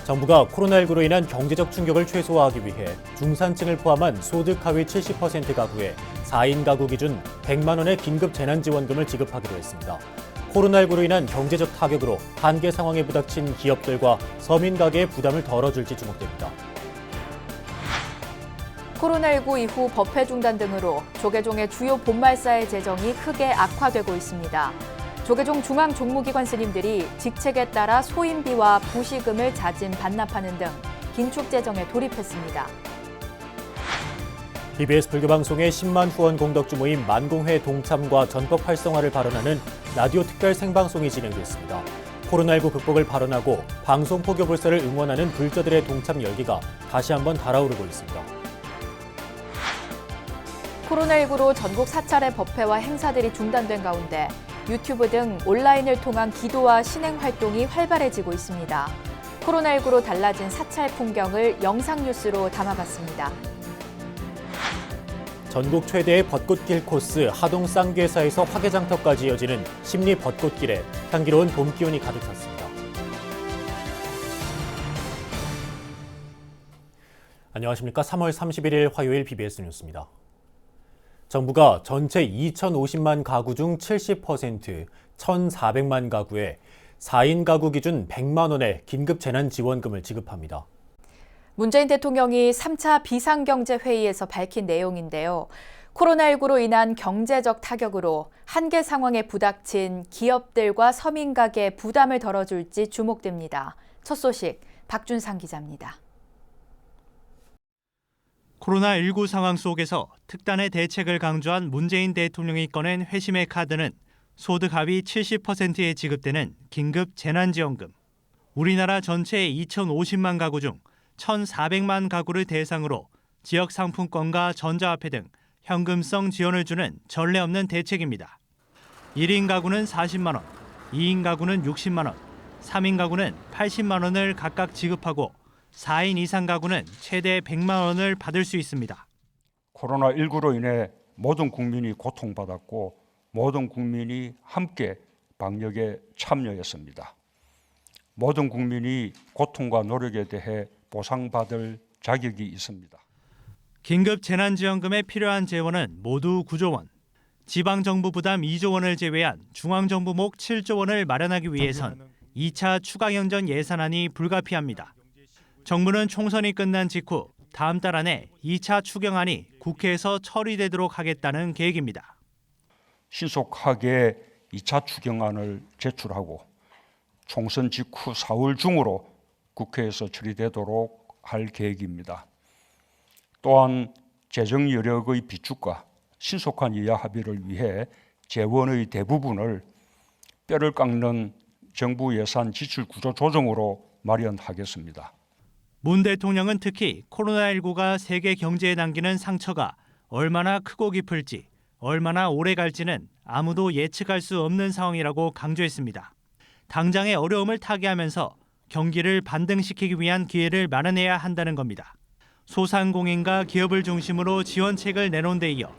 정부가 코로나19로 인한 경제적 충격을 최소화하기 위해 중산층을 포함한 소득 하위 70% 가구에 4인 가구 기준 100만 원의 긴급 재난지원금을 지급하기로 했습니다. 코로나19로 인한 경제적 타격으로 한계 상황에 부닥친 기업들과 서민 가게의 부담을 덜어줄지 주목됩니다. 코로나19 이후 법회 중단 등으로 조계종의 주요 본말사의 재정이 크게 악화되고 있습니다. 조계종 중앙종무기관 스님들이 직책에 따라 소인비와 부시금을 자진 반납하는 등 긴축 재정에 돌입했습니다. BBS 불교방송의 10만 후원 공덕주 모임 만공회 동참과 전법 활성화를 발언하는 라디오 특별 생방송이 진행됐습니다. 코로나19 극복을 발언하고 방송 포교 불사를 응원하는 불자들의 동참 열기가 다시 한번 달아오르고 있습니다. 코로나19로 전국 사찰의 법회와 행사들이 중단된 가운데 유튜브 등 온라인을 통한 기도와 신행 활동이 활발해지고 있습니다. 코로나19로 달라진 사찰 풍경을 영상 뉴스로 담아봤습니다. 전국 최대의 벚꽃길 코스 하동 쌍괴사에서 화개장터까지 이어지는 심리 벚꽃길에 향기로운 봄 기운이 가득 찼습니다. 안녕하십니까. 3월 31일 화요일 BBS 뉴스입니다. 정부가 전체 2,050만 가구 중 70%, 1,400만 가구에 4인 가구 기준 100만 원의 긴급 재난지원금을 지급합니다. 문재인 대통령이 3차 비상경제회의에서 밝힌 내용인데요. 코로나19로 인한 경제적 타격으로 한계 상황에 부닥친 기업들과 서민 가게의 부담을 덜어줄지 주목됩니다. 첫 소식 박준상 기자입니다. 코로나19 상황 속에서 특단의 대책을 강조한 문재인 대통령이 꺼낸 회심의 카드는 소득 하위 70%에 지급되는 긴급 재난지원금. 우리나라 전체 2,050만 가구 중 1,400만 가구를 대상으로 지역 상품권과 전자화폐 등 현금성 지원을 주는 전례 없는 대책입니다. 1인 가구는 40만 원, 2인 가구는 60만 원, 3인 가구는 80만 원을 각각 지급하고 4인 이상 가구는 최대 100만 원을 받을 수 있습니다. 코로나19로 인해 모든 국민이 고통받았고 모든 국민이 함께 방역에 참여했습니다. 모든 국민이 고통과 노력에 대해 보상받을 자격이 있습니다. 긴급 재난지원금에 필요한 재원은 모두 9조 원. 지방정부 부담 2조 원을 제외한 중앙정부 목 7조 원을 마련하기 위해선 2차 추가경정 예산안이 불가피합니다. 정부는 총선이 끝난 직후 다음 달 안에 2차 추경안이 국회에서 처리되도록 하겠다는 계획입니다. 신속하게 2차 추경안을 제출하고 총선 직후 4월 중으로 국회에서 처리되도록 할 계획입니다. 또한 재정 여력의 비축과 신속한 여야 합의를 위해 재원의 대부분을 뼈를 깎는 정부 예산 지출 구조 조정으로 마련하겠습니다. 문 대통령은 특히 코로나19가 세계 경제에 남기는 상처가 얼마나 크고 깊을지, 얼마나 오래 갈지는 아무도 예측할 수 없는 상황이라고 강조했습니다. 당장의 어려움을 타개하면서 경기를 반등시키기 위한 기회를 마련해야 한다는 겁니다. 소상공인과 기업을 중심으로 지원책을 내놓은 데 이어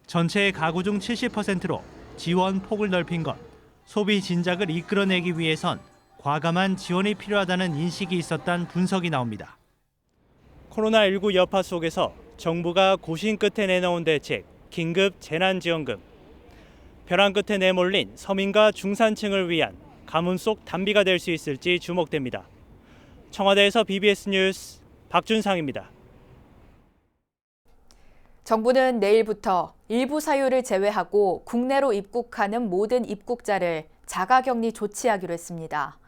전체 가구 중 70%로 지원 폭을 넓힌 것, 소비 진작을 이끌어내기 위해선 과감한 지원이 필요하다는 인식이 있었다는 분석이 나옵니다. 코로나19 여파 속에서 정부가 고심 끝에 내놓은 대책, 긴급 재난지원금. 벼랑 끝에 내몰린 서민과 중산층을 위한 가뭄 속 단비가 될 수 있을지 주목됩니다. 청와대에서 BBS 뉴스 박준상입니다. 정부는 내일부터 일부 사유를 제외하고 국내로 입국하는 모든 입국자를 자가격리 조치하기로 했습니다.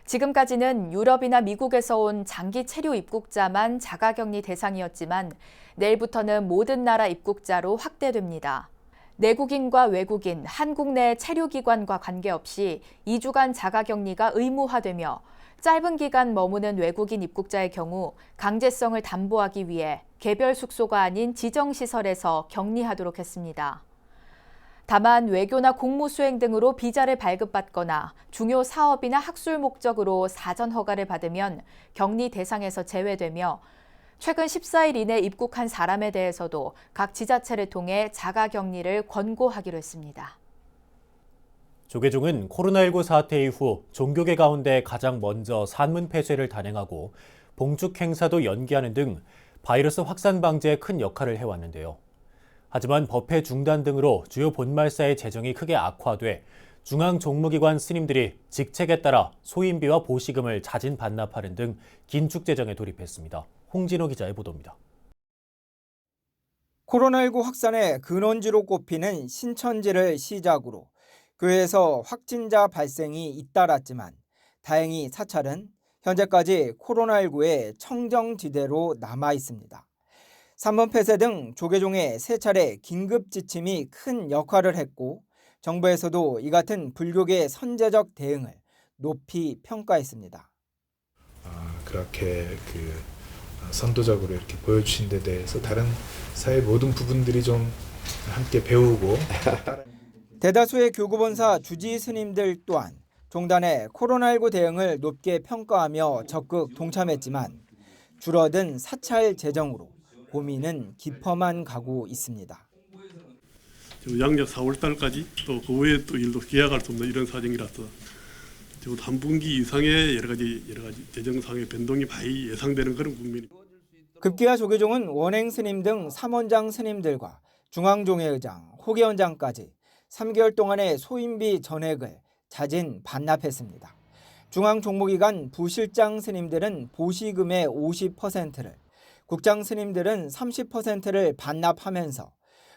지금까지는 유럽이나 미국에서 온 장기 체류 입국자만 자가격리 대상이었지만 내일부터는 모든 나라 입국자로 확대됩니다. 내국인과 외국인, 한국 내 체류기관과 관계없이 2주간 자가격리가 의무화되며 짧은 기간 머무는 외국인 입국자의 경우 강제성을 담보하기 위해 개별 숙소가 아닌 지정시설에서 격리하도록 했습니다. 다만 외교나 공무 수행 등으로 비자를 발급받거나 중요 사업이나 학술 목적으로 사전 허가를 받으면 격리 대상에서 제외되며 최근 14일 이내 입국한 사람에 대해서도 각 지자체를 통해 자가격리를 권고하기로 했습니다. 조계종은 코로나19 사태 이후 종교계 가운데 가장 먼저 산문 폐쇄를 단행하고 봉축 행사도 연기하는 등 바이러스 확산 방지에 큰 역할을 해왔는데요. 하지만 법회 중단 등으로 주요 본말사의 재정이 크게 악화돼 중앙 종무기관 스님들이 직책에 따라 소인비와 보시금을 자진 반납하는 등 긴축 재정에 돌입했습니다. 홍진호 기자의 보도입니다. 코로나19 확산의 근원지로 꼽히는 신천지를 시작으로 교회에서 확진자 발생이 잇따랐지만 다행히 사찰은 현재까지 코로나19의 청정지대로 남아 있습니다. 산문 폐쇄 등 조계종의 세 차례 긴급 지침이 큰 역할을 했고 정부에서도 이 같은 불교계 선제적 대응을 높이 평가했습니다. 그렇게 선도적으로 이렇게 보여주신 데 대해서 다른 사회 모든 부분들이 좀 함께 배우고 대다수의 교구본사 주지 스님들 또한 종단의 코로나19 대응을 높게 평가하며 적극 동참했지만 줄어든 사찰 재정으로 고민은 깊어만 가고 있습니다. 양력 4월 달까지 또 그 외에 또 일도 계약할 수 없는 이런 사정이라서 적어도 한 분기 이상의 여러 가지 재정상의 변동이 많이 예상되는 그런 국면입니다. 급기야 조계종은 원행 스님 등 3원장 스님들과 중앙종회의장, 호계원장까지 3개월 동안의 소인비 전액을 자진 반납했습니다. 중앙종무기관 부실장 스님들은 보시금의 50%를, 국장 스님들은 30%를 반납하면서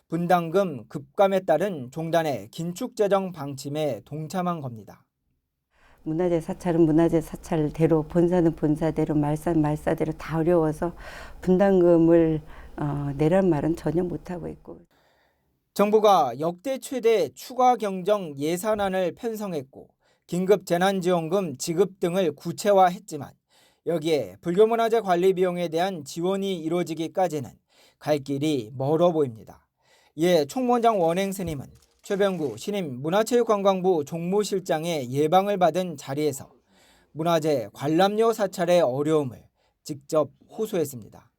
분담금 급감에 따른 종단의 긴축 재정 방침에 동참한 겁니다. 문화재 사찰은 문화재 사찰대로, 본사는 본사대로, 말사는 말사대로 다 어려워서 분담금을 내란 말은 전혀 못하고 있고. 정부가 역대 최대 추가 경정 예산안을 편성했고 긴급 재난지원금 지급 등을 구체화했지만 여기에 불교문화재 관리 비용에 대한 지원이 이루어지기까지는 갈 길이 멀어 보입니다. 이에 총무원장 원행 스님은 최병구 신임 문화체육관광부 종무실장의 예방을 받은 자리에서 문화재 관람료 사찰의 어려움을 직접 호소했습니다.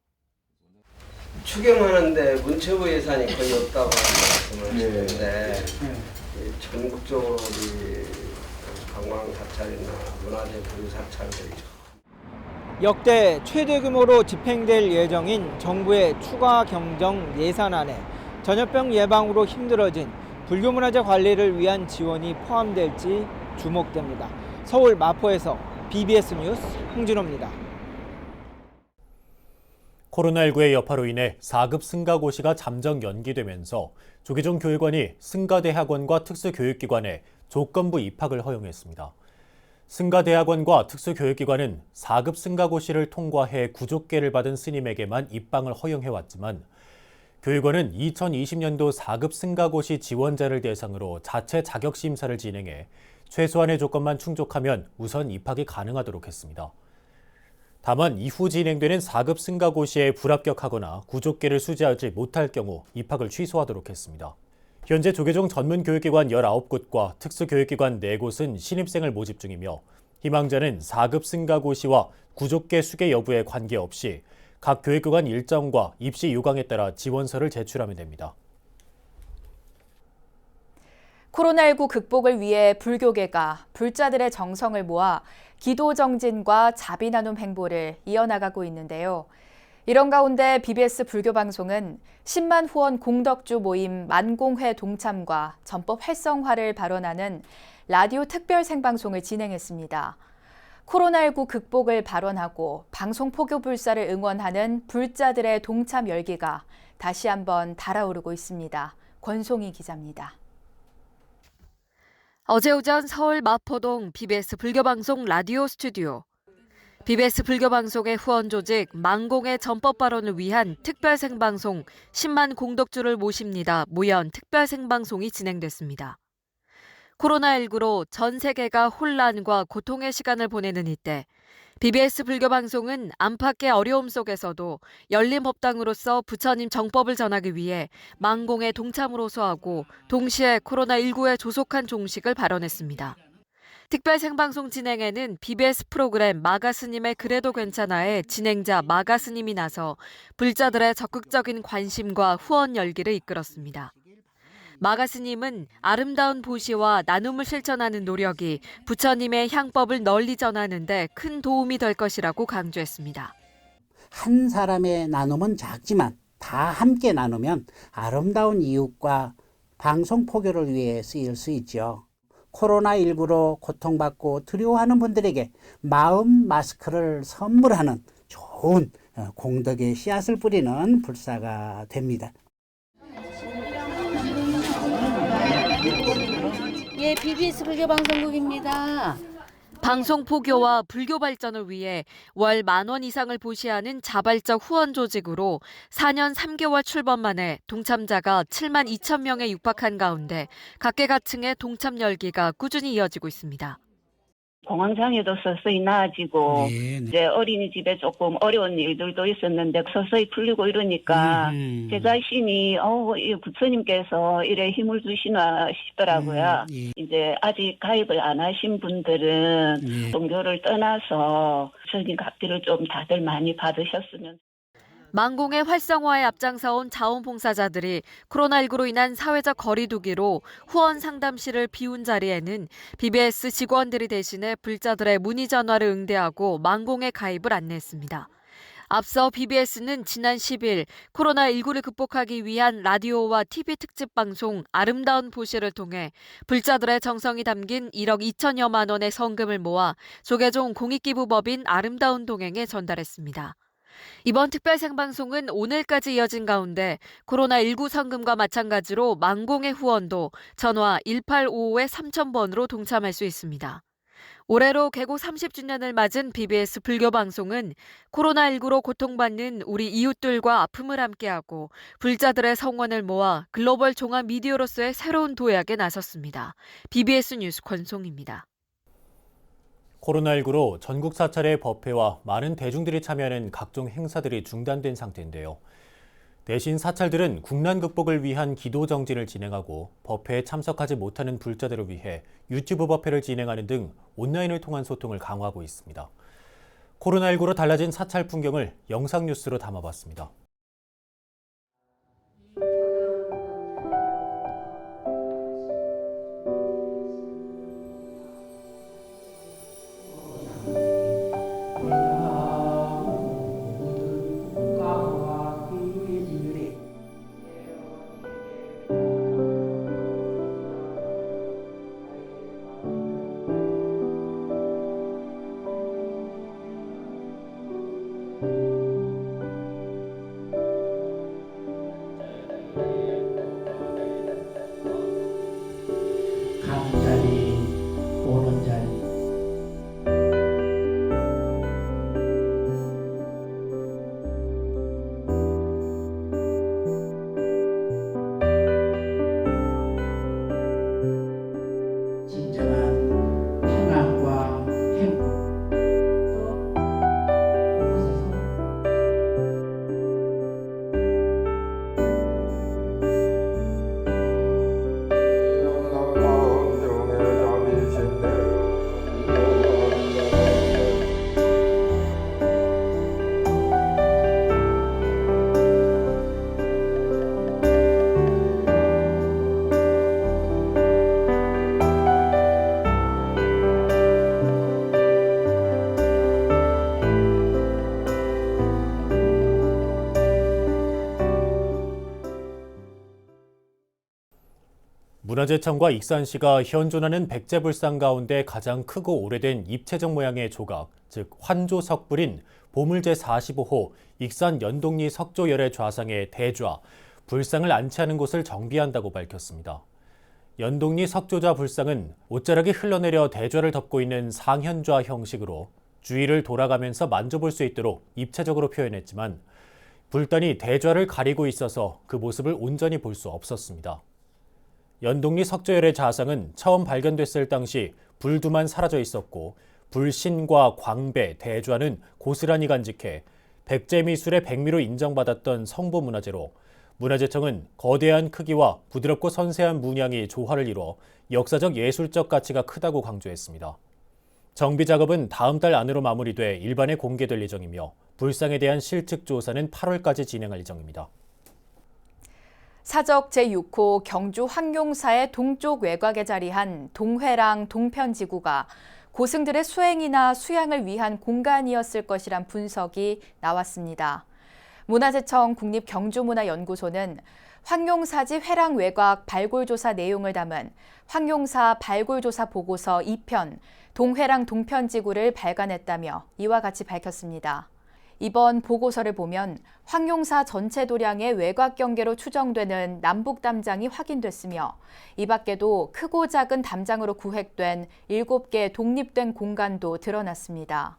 추경하는데 문체부 예산이 거의 없다고 말씀을 하시는데 전국적으로 우리 관광 사찰이나 문화재 보유 사찰들이 역대 최대 규모로 집행될 예정인 정부의 추가 경정 예산안에 전염병 예방으로 힘들어진 불교문화재 관리를 위한 지원이 포함될지 주목됩니다. 서울 마포에서 BBS 뉴스 홍진호입니다. 코로나19의 여파로 인해 4급 승가고시가 잠정 연기되면서 조계종 교육원이 승가대학원과 특수교육기관에 조건부 입학을 허용했습니다. 승가대학원과 특수교육기관은 4급 승가고시를 통과해 구족계를 받은 스님에게만 입방을 허용해왔지만 교육원은 2020년도 4급 승가고시 지원자를 대상으로 자체 자격심사를 진행해 최소한의 조건만 충족하면 우선 입학이 가능하도록 했습니다. 다만 이후 진행되는 4급 승가고시에 불합격하거나 구족계를 수재하지 못할 경우 입학을 취소하도록 했습니다. 현재 조계종 전문교육기관 19곳과 특수교육기관 4곳은 신입생을 모집 중이며 희망자는 4급 승가고시와 구족계 수계 여부에 관계없이 각 교육기관 일정과 입시 요강에 따라 지원서를 제출하면 됩니다. 코로나19 극복을 위해 불교계가 불자들의 정성을 모아 기도 정진과 자비 나눔 행보를 이어나가고 있는데요. 이런 가운데 BBS 불교방송은 10만 후원 공덕주 모임 만공회 동참과 전법 활성화를 발언하는 라디오 특별 생방송을 진행했습니다. 코로나19 극복을 발언하고 방송 포교 불사를 응원하는 불자들의 동참 열기가 다시 한번 달아오르고 있습니다. 권송희 기자입니다. 어제 오전 서울 마포동 BBS 불교방송 라디오 스튜디오. BBS 불교방송의 후원 조직 만공의 전법 발언을 위한 특별 생방송 10만 공덕주를 모십니다. 모연 특별 생방송이 진행됐습니다. 코로나19로 전 세계가 혼란과 고통의 시간을 보내는 이때 BBS 불교방송은 안팎의 어려움 속에서도 열린 법당으로서 부처님 정법을 전하기 위해 만공의 동참을 호소하고 동시에 코로나19에 조속한 종식을 발언했습니다. 특별 생방송 진행에는 BBS 프로그램 마가스님의 그래도 괜찮아의 진행자 마가스님이 나서 불자들의 적극적인 관심과 후원 열기를 이끌었습니다. 마가스님은 아름다운 보시와 나눔을 실천하는 노력이 부처님의 향법을 널리 전하는 데 큰 도움이 될 것이라고 강조했습니다. 한 사람의 나눔은 작지만 다 함께 나누면 아름다운 이웃과 방송 포교를 위해 쓰일 수 있죠. 코로나19로 고통받고 두려워하는 분들에게 마음 마스크를 선물하는 좋은 공덕의 씨앗을 뿌리는 불사가 됩니다. 예, BBS 불교방송국입니다. 방송 포교와 불교 발전을 위해 월 10,000원 이상을 보시하는 자발적 후원 조직으로 4년 3개월 출범 만에 동참자가 72,000명에 육박한 가운데 각계각층의 동참 열기가 꾸준히 이어지고 있습니다. 공황장애도 서서히 나아지고 이제 어린이집에 조금 어려운 일들도 있었는데 서서히 풀리고 이러니까 제 자신이 이 부처님께서 이래 힘을 주시나 싶더라고요. 이제 아직 가입을 안 하신 분들은 종교를 떠나서 부처님 각기를 좀 다들 많이 받으셨으면. 망공의 활성화에 앞장서온 자원봉사자들이 코로나19로 인한 사회적 거리두기로 후원 상담실을 비운 자리에는 BBS 직원들이 대신해 불자들의 문의 전화를 응대하고 망공에 가입을 안내했습니다. 앞서 BBS는 지난 10일 코로나19를 극복하기 위한 라디오와 TV 특집 방송 아름다운 보시를 통해 불자들의 정성이 담긴 1억 2천여만 원의 성금을 모아 조계종 공익기부법인 아름다운 동행에 전달했습니다. 이번 특별 생방송은 오늘까지 이어진 가운데 코로나19 성금과 마찬가지로 망공의 후원도 전화 1855-3000번으로 동참할 수 있습니다. 올해로 개국 30주년을 맞은 BBS 불교방송은 코로나19로 고통받는 우리 이웃들과 아픔을 함께하고 불자들의 성원을 모아 글로벌 종합 미디어로서의 새로운 도약에 나섰습니다. BBS 뉴스 권송입니다. 코로나19로 전국 사찰의 법회와 많은 대중들이 참여하는 각종 행사들이 중단된 상태인데요. 대신 사찰들은 국난 극복을 위한 기도 정진을 진행하고 법회에 참석하지 못하는 불자들을 위해 유튜브 법회를 진행하는 등 온라인을 통한 소통을 강화하고 있습니다. 코로나19로 달라진 사찰 풍경을 영상 뉴스로 담아봤습니다. 문화재청과 익산시가 현존하는 백제불상 가운데 가장 크고 오래된 입체적 모양의 조각, 즉 환조석불인 보물제 45호 익산 연동리 석조열의 좌상의 대좌, 불상을 안치하는 곳을 정비한다고 밝혔습니다. 연동리 석조좌 불상은 옷자락이 흘러내려 대좌를 덮고 있는 상현좌 형식으로 주위를 돌아가면서 만져볼 수 있도록 입체적으로 표현했지만 불단이 대좌를 가리고 있어서 그 모습을 온전히 볼 수 없었습니다. 연동리 석조열의 좌상은 처음 발견됐을 당시 불두만 사라져 있었고 불신과 광배, 대좌는 고스란히 간직해 백제미술의 백미로 인정받았던 성보문화재로 문화재청은 거대한 크기와 부드럽고 선세한 문양이 조화를 이뤄 역사적 예술적 가치가 크다고 강조했습니다. 정비 작업은 다음 달 안으로 마무리돼 일반에 공개될 예정이며 불상에 대한 실측 조사는 8월까지 진행할 예정입니다. 사적 제6호 경주 황룡사의 동쪽 외곽에 자리한 동회랑 동편지구가 고승들의 수행이나 수양을 위한 공간이었을 것이란 분석이 나왔습니다. 문화재청 국립경주문화연구소는 황룡사지 회랑 외곽 발굴조사 내용을 담은 황룡사 발굴조사 보고서 2편 동회랑 동편지구를 발간했다며 이와 같이 밝혔습니다. 이번 보고서를 보면 황룡사 전체 도량의 외곽 경계로 추정되는 남북 담장이 확인됐으며 이 밖에도 크고 작은 담장으로 구획된 7개 독립된 공간도 드러났습니다.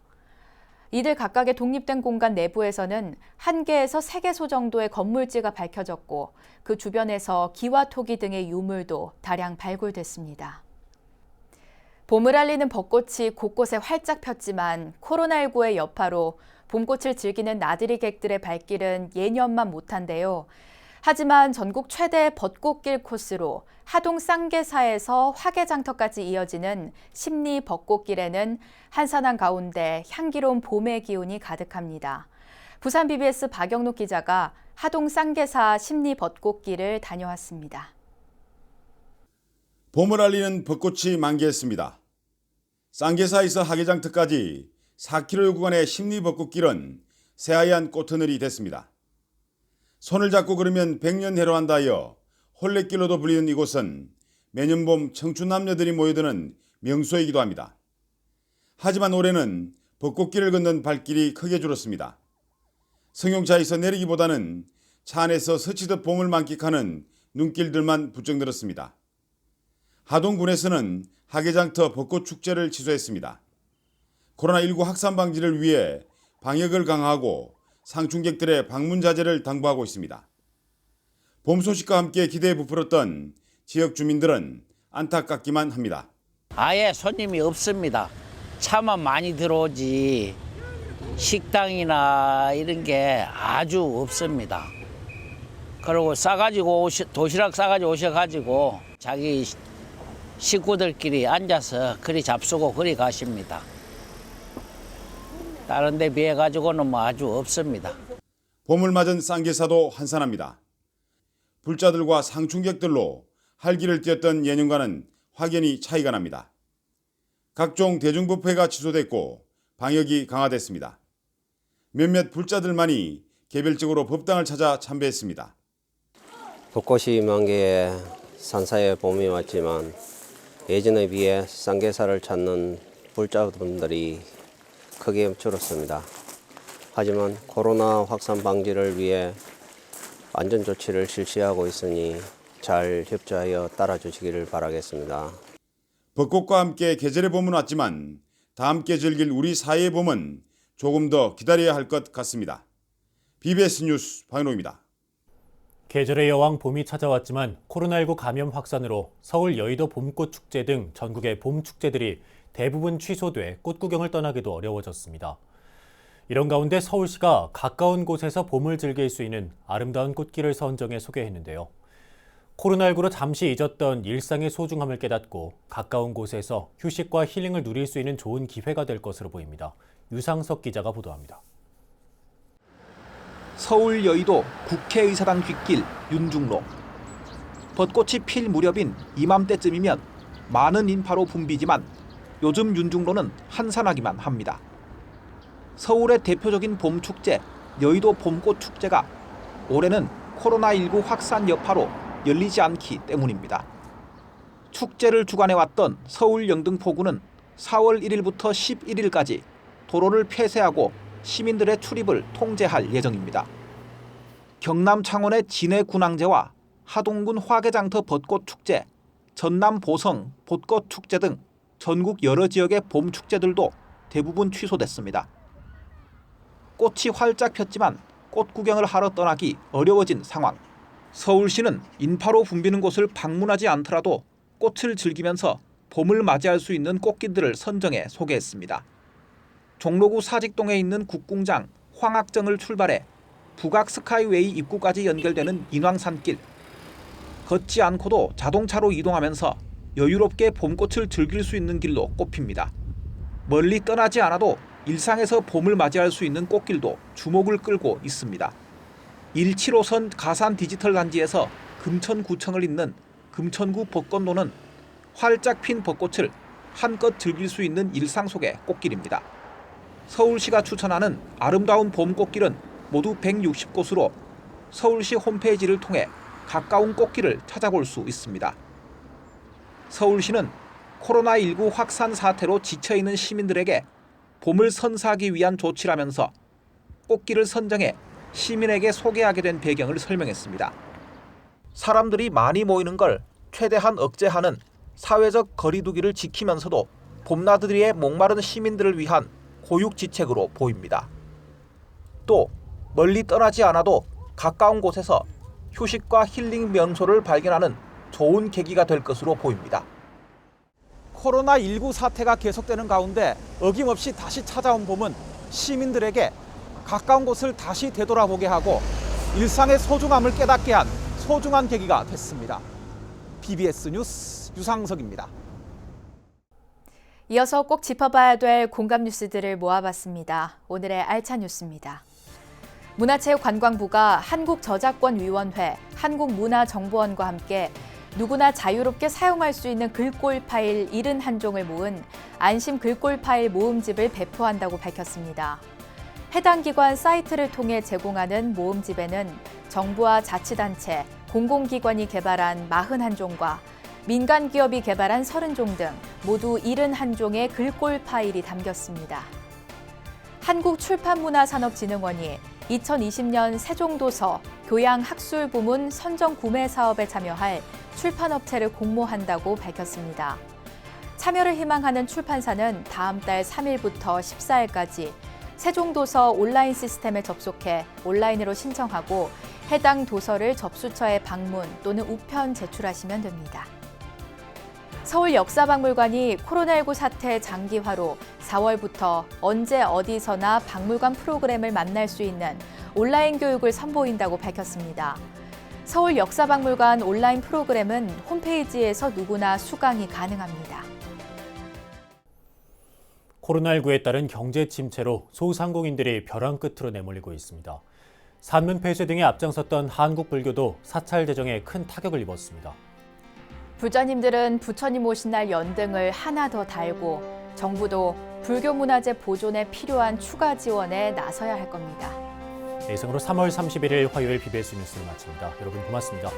이들 각각의 독립된 공간 내부에서는 1개에서 3개소 정도의 건물지가 밝혀졌고 그 주변에서 기와 토기 등의 유물도 다량 발굴됐습니다. 봄을 알리는 벚꽃이 곳곳에 활짝 폈지만 코로나19의 여파로 봄꽃을 즐기는 나들이 객들의 발길은 예년만 못한데요. 하지만 전국 최대 벚꽃길 코스로 하동 쌍계사에서 화개장터까지 이어지는 심리 벚꽃길에는 한산한 가운데 향기로운 봄의 기운이 가득합니다. 부산 BBS 박영록 기자가 하동 쌍계사 심리 벚꽃길을 다녀왔습니다. 봄을 알리는 벚꽃이 만개했습니다. 쌍계사에서 화개장터까지 4km 구간의 심리 벚꽃길은 새하얀 꽃하늘이 됐습니다. 손을 잡고 걸으면 100년 해로한다여 홀레길로도 불리는 이곳은 매년 봄 청춘 남녀들이 모여드는 명소이기도 합니다. 하지만 올해는 벚꽃길을 걷는 발길이 크게 줄었습니다. 승용차에서 내리기보다는 차 안에서 스치듯 봄을 만끽하는 눈길들만 부쩍 늘었습니다. 하동군에서는 화개장터 벚꽃축제를 취소했습니다. 코로나19 확산 방지를 위해 방역을 강화하고 상충객들의 방문 자제를 당부하고 있습니다. 봄 소식과 함께 기대에 부풀었던 지역 주민들은 안타깝기만 합니다. 아예 손님이 없습니다. 차만 많이 들어오지 식당이나 이런 게 아주 없습니다. 그리고 도시락 싸가지고 오셔가지고 자기 식구들끼리 앉아서 그리 잡수고 그리 가십니다. 다른 데 비해 가지고는 뭐 아주 없습니다. 봄을 맞은 쌍계사도 한산합니다. 불자들과 상충객들로 활기를 띄었던 예년과는 확연히 차이가 납니다. 각종 대중뷔페가 취소됐고 방역이 강화됐습니다. 몇몇 불자들만이 개별적으로 법당을 찾아 참배했습니다. 벚꽃이 만개에 산사에 봄이 왔지만 예전에 비해 쌍계사를 찾는 불자분들이 크게 줄었습니다. 하지만 코로나 확산 방지를 위해 안전조치를 실시하고 있으니 잘 협조하여 따라주시기를 바라겠습니다. 벚꽃과 함께 계절의 봄은 왔지만 다 함께 즐길 우리 사회의 봄은 조금 더 기다려야 할 것 같습니다. BBS 뉴스 박인호입니다. 계절의 여왕 봄이 찾아왔지만 코로나19 감염 확산으로 서울 여의도 봄꽃 축제 등 전국의 봄 축제들이 대부분 취소돼 꽃 구경을 떠나기도 어려워졌습니다. 이런 가운데 서울시가 가까운 곳에서 봄을 즐길 수 있는 아름다운 꽃길을 선정해 소개했는데요. 코로나19로 잠시 잊었던 일상의 소중함을 깨닫고 가까운 곳에서 휴식과 힐링을 누릴 수 있는 좋은 기회가 될 것으로 보입니다. 유상석 기자가 보도합니다. 서울 여의도 국회의사당 뒷길 윤중로. 벚꽃이 필 무렵인 이맘때쯤이면 많은 인파로 붐비지만 요즘 윤중로는 한산하기만 합니다. 서울의 대표적인 봄축제 여의도 봄꽃축제가 올해는 코로나19 확산 여파로 열리지 않기 때문입니다. 축제를 주관해왔던 서울 영등포구는 4월 1일부터 11일까지 도로를 폐쇄하고 시민들의 출입을 통제할 예정입니다. 경남 창원의 진해군항제와 하동군 화개장터 벚꽃축제, 전남 보성 벚꽃축제 등 전국 여러 지역의 봄축제들도 대부분 취소됐습니다. 꽃이 활짝 폈지만 꽃 구경을 하러 떠나기 어려워진 상황. 서울시는 인파로 붐비는 곳을 방문하지 않더라도 꽃을 즐기면서 봄을 맞이할 수 있는 꽃길들을 선정해 소개했습니다. 종로구 사직동에 있는 국궁장 황학정을 출발해 북악 스카이웨이 입구까지 연결되는 인왕산길. 걷지 않고도 자동차로 이동하면서 여유롭게 봄꽃을 즐길 수 있는 길로 꼽힙니다. 멀리 떠나지 않아도 일상에서 봄을 맞이할 수 있는 꽃길도 주목을 끌고 있습니다. 1, 7호선 가산 디지털 단지에서 금천구청을 잇는 금천구 벚꽃로는 활짝 핀 벚꽃을 한껏 즐길 수 있는 일상 속의 꽃길입니다. 서울시가 추천하는 아름다운 봄꽃길은 모두 160곳으로 서울시 홈페이지를 통해 가까운 꽃길을 찾아볼 수 있습니다. 서울시는 코로나19 확산 사태로 지쳐있는 시민들에게 봄을 선사하기 위한 조치라면서 꽃길을 선정해 시민에게 소개하게 된 배경을 설명했습니다. 사람들이 많이 모이는 걸 최대한 억제하는 사회적 거리두기를 지키면서도 봄나들이에 목마른 시민들을 위한 고육지책으로 보입니다. 또 멀리 떠나지 않아도 가까운 곳에서 휴식과 힐링 명소를 발견하는 좋은 계기가 될 것으로 보입니다. 코로나19 사태가 계속되는 가운데 어김없이 다시 찾아온 봄은 시민들에게 가까운 곳을 다시 되돌아보게 하고 일상의 소중함을 깨닫게 한 소중한 계기가 됐습니다. BBS 뉴스 유상석입니다. 이어서 꼭 짚어봐야 될 공감 뉴스들을 모아봤습니다. 오늘의 알찬 뉴스입니다. 문화체육관광부가 한국저작권위원회, 한국문화정보원과 함께 누구나 자유롭게 사용할 수 있는 글꼴 파일 71종을 모은 안심 글꼴 파일 모음집을 배포한다고 밝혔습니다. 해당 기관 사이트를 통해 제공하는 모음집에는 정부와 자치단체, 공공기관이 개발한 41종과 민간 기업이 개발한 30종 등 모두 71종의 글꼴 파일이 담겼습니다. 한국출판문화산업진흥원이 2020년 세종도서 교양학술 부문 선정 구매 사업에 참여할 출판업체를 공모한다고 밝혔습니다. 참여를 희망하는 출판사는 다음 달 3일부터 14일까지 세종도서 온라인 시스템에 접속해 온라인으로 신청하고 해당 도서를 접수처에 방문 또는 우편 제출하시면 됩니다. 서울역사박물관이 코로나19 사태 장기화로 4월부터 언제 어디서나 박물관 프로그램을 만날 수 있는 온라인 교육을 선보인다고 밝혔습니다. 서울역사박물관 온라인 프로그램은 홈페이지에서 누구나 수강이 가능합니다. 코로나19에 따른 경제 침체로 소상공인들이 벼랑 끝으로 내몰리고 있습니다. 산문 폐쇄 등에 앞장섰던 한국 불교도 사찰 재정에 큰 타격을 입었습니다. 불자님들은 부처님 오신 날 연등을 하나 더 달고 정부도 불교 문화재 보존에 필요한 추가 지원에 나서야 할 겁니다. 이상으로 3월 31일 화요일 BBS 뉴스를 마칩니다. 여러분 고맙습니다.